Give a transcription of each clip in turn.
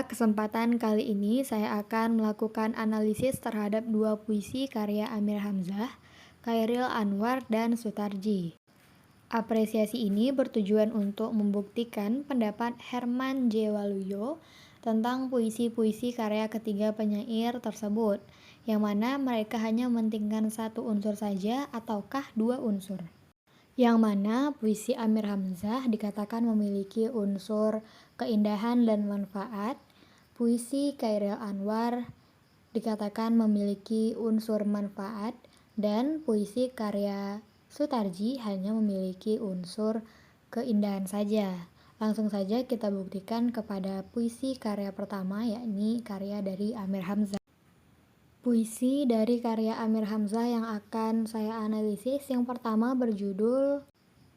kesempatan kali ini saya akan melakukan analisis terhadap dua puisi karya Amir Hamzah, Chairil Anwar, dan Sutarji. Apresiasi ini bertujuan untuk membuktikan pendapat Herman J. Waluyo tentang puisi-puisi karya ketiga penyair tersebut, yang mana mereka hanya mementingkan satu unsur saja ataukah dua unsur. Yang mana puisi Amir Hamzah dikatakan memiliki unsur keindahan dan manfaat, puisi Chairil Anwar dikatakan memiliki unsur manfaat, dan puisi karya Sutarji hanya memiliki unsur keindahan saja. Langsung saja kita buktikan kepada puisi karya pertama, yakni karya dari Amir Hamzah. Puisi dari karya Amir Hamzah yang akan saya analisis yang pertama berjudul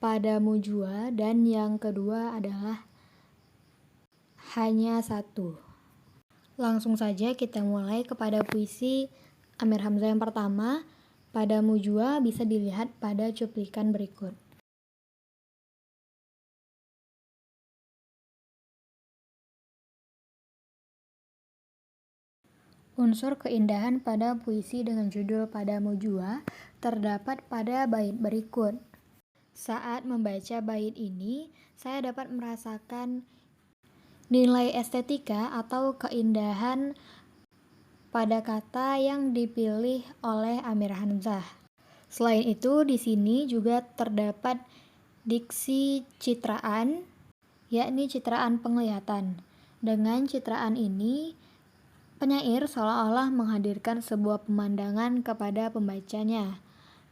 Padamu Jua dan yang kedua adalah Hanya Satu. Langsung saja kita mulai kepada puisi Amir Hamzah yang pertama, Padamu Jua, bisa dilihat pada cuplikan berikut. Unsur keindahan pada puisi dengan judul Padamu Jua terdapat pada bait berikut. Saat membaca bait ini, saya dapat merasakan nilai estetika atau keindahan pada kata yang dipilih oleh Amir Hamzah. Selain itu, di sini juga terdapat diksi citraan, yakni citraan penglihatan. Dengan citraan ini, penyair seolah-olah menghadirkan sebuah pemandangan kepada pembacanya.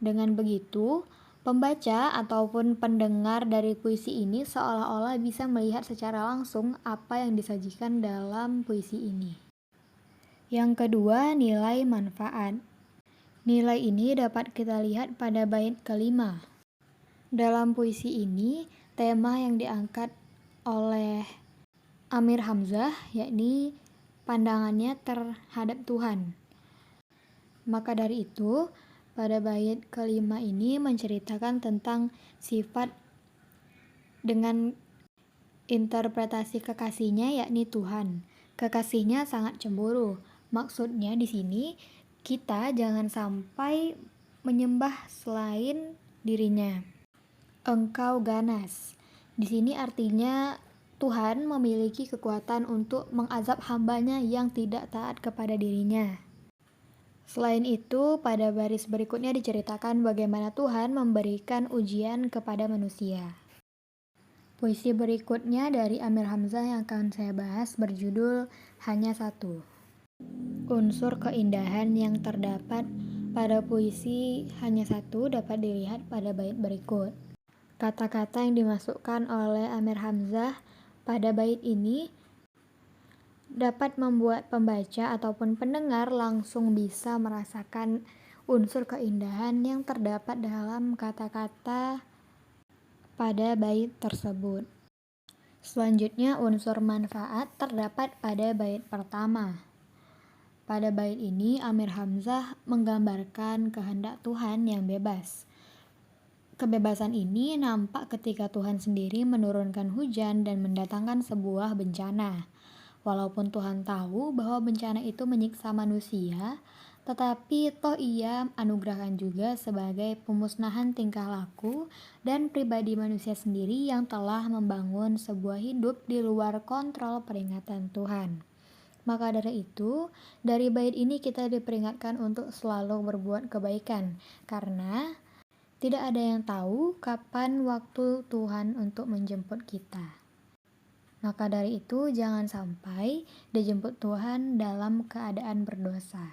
Dengan begitu, pembaca ataupun pendengar dari puisi ini seolah-olah bisa melihat secara langsung apa yang disajikan dalam puisi ini. Yang kedua, nilai manfaat. Nilai ini dapat kita lihat pada bait kelima. Dalam puisi ini, tema yang diangkat oleh Amir Hamzah yakni pandangannya terhadap Tuhan. Maka dari itu, pada bait kelima ini menceritakan tentang sifat dengan interpretasi kekasihnya yakni Tuhan. Kekasihnya sangat cemburu. Maksudnya di sini kita jangan sampai menyembah selain dirinya. Engkau ganas. Di sini artinya Tuhan memiliki kekuatan untuk mengazab hambanya yang tidak taat kepada dirinya. Selain itu, pada baris berikutnya diceritakan bagaimana Tuhan memberikan ujian kepada manusia. Puisi berikutnya dari Amir Hamzah yang akan saya bahas berjudul Hanya Satu. Unsur keindahan yang terdapat pada puisi Hanya Satu dapat dilihat pada bait berikut. Kata-kata yang dimasukkan oleh Amir Hamzah pada bait ini dapat membuat pembaca ataupun pendengar langsung bisa merasakan unsur keindahan yang terdapat dalam kata-kata pada bait tersebut. Selanjutnya, unsur manfaat terdapat pada bait pertama. Pada bait ini, Amir Hamzah menggambarkan kehendak Tuhan yang bebas. Kebebasan ini nampak ketika Tuhan sendiri menurunkan hujan dan mendatangkan sebuah bencana. Walaupun Tuhan tahu bahwa bencana itu menyiksa manusia, tetapi toh Ia anugerahkan juga sebagai pemusnahan tingkah laku dan pribadi manusia sendiri yang telah membangun sebuah hidup di luar kontrol peringatan Tuhan. Maka dari itu, dari bait ini kita diperingatkan untuk selalu berbuat kebaikan, karena tidak ada yang tahu kapan waktu Tuhan untuk menjemput kita. Maka dari itu, jangan sampai dijemput Tuhan dalam keadaan berdosa.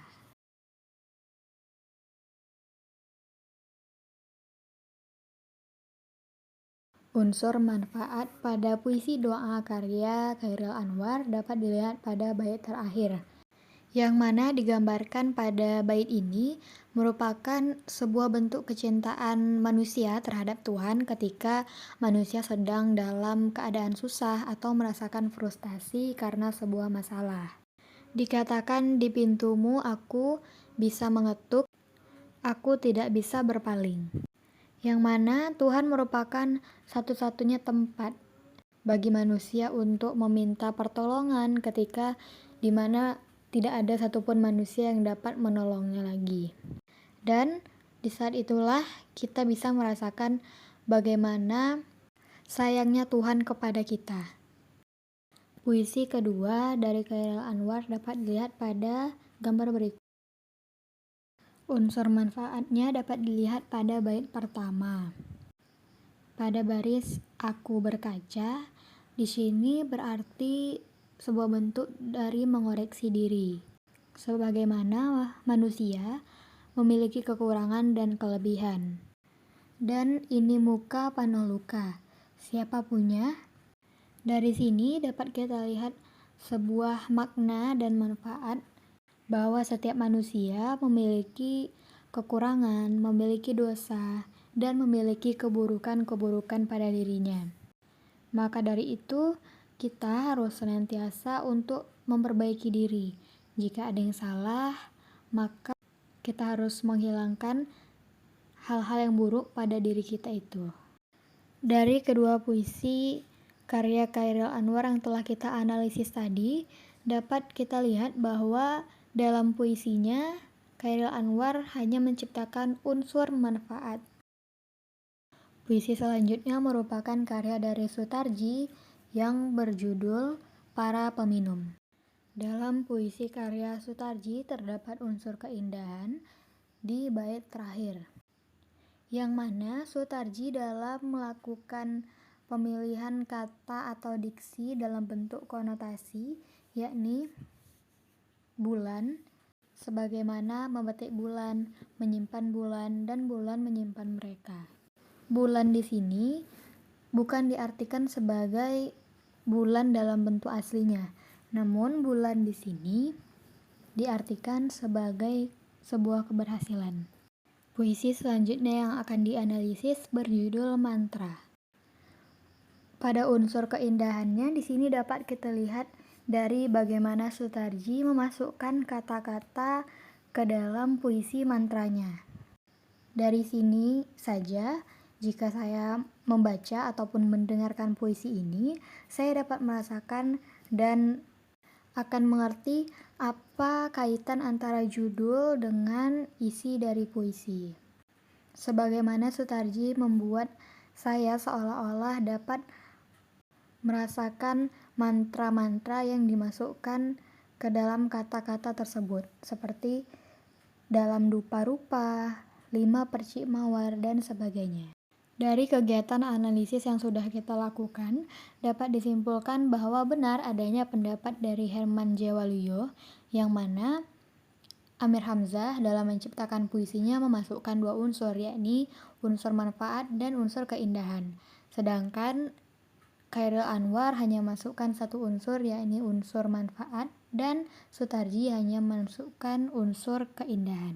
Unsur manfaat pada puisi doa karya Chairil Anwar dapat dilihat pada bait terakhir, yang mana digambarkan pada bait ini merupakan sebuah bentuk kecintaan manusia terhadap Tuhan ketika manusia sedang dalam keadaan susah atau merasakan frustasi karena sebuah masalah. Dikatakan di pintumu aku bisa mengetuk, aku tidak bisa berpaling. Yang mana Tuhan merupakan satu-satunya tempat bagi manusia untuk meminta pertolongan ketika dimana tidak ada satupun manusia yang dapat menolongnya lagi. Dan di saat itulah kita bisa merasakan bagaimana sayangnya Tuhan kepada kita. Puisi kedua dari Chairil Anwar dapat dilihat pada gambar berikut. Unsur manfaatnya dapat dilihat pada bait pertama. Pada baris aku berkaca, di sini berarti sebuah bentuk dari mengoreksi diri. Sebagaimana manusia memiliki kekurangan dan kelebihan. Dan ini muka penuh luka. Siapa punya? Dari sini dapat kita lihat sebuah makna dan manfaat bahwa setiap manusia memiliki kekurangan, memiliki dosa, dan memiliki keburukan-keburukan pada dirinya. Maka dari itu, kita harus senantiasa untuk memperbaiki diri. Jika ada yang salah, maka kita harus menghilangkan hal-hal yang buruk pada diri kita itu. Dari kedua puisi karya Chairil Anwar yang telah kita analisis tadi, dapat kita lihat bahwa dalam puisinya, Chairil Anwar hanya menciptakan unsur manfaat. Puisi selanjutnya merupakan karya dari Sutarji yang berjudul Para Peminum. Dalam puisi karya Sutarji terdapat unsur keindahan di bait terakhir, yang mana Sutarji dalam melakukan pemilihan kata atau diksi dalam bentuk konotasi, yakni bulan, sebagaimana memetik bulan, menyimpan bulan, dan bulan menyimpan mereka. Bulan di sini bukan diartikan sebagai bulan dalam bentuk aslinya, namun bulan di sini diartikan sebagai sebuah keberhasilan. Puisi selanjutnya yang akan dianalisis berjudul Mantra. Pada unsur keindahannya di sini dapat kita lihat dari bagaimana Sutarji memasukkan kata-kata ke dalam puisi mantranya. Dari sini saja, jika saya membaca ataupun mendengarkan puisi ini, saya dapat merasakan dan akan mengerti apa kaitan antara judul dengan isi dari puisi. Sebagaimana Sutarji membuat saya seolah-olah dapat merasakan mantra-mantra yang dimasukkan ke dalam kata-kata tersebut, seperti dalam dupa rupa, 5 percik mawar, dan sebagainya. Dari kegiatan analisis yang sudah kita lakukan, dapat disimpulkan bahwa benar adanya pendapat dari Herman J. Waluyo, yang mana Amir Hamzah dalam menciptakan puisinya memasukkan 2 unsur, yakni unsur manfaat dan unsur keindahan. Sedangkan Chairil Anwar hanya masukkan 1 unsur, yakni unsur manfaat, dan Sutarji hanya masukkan unsur keindahan.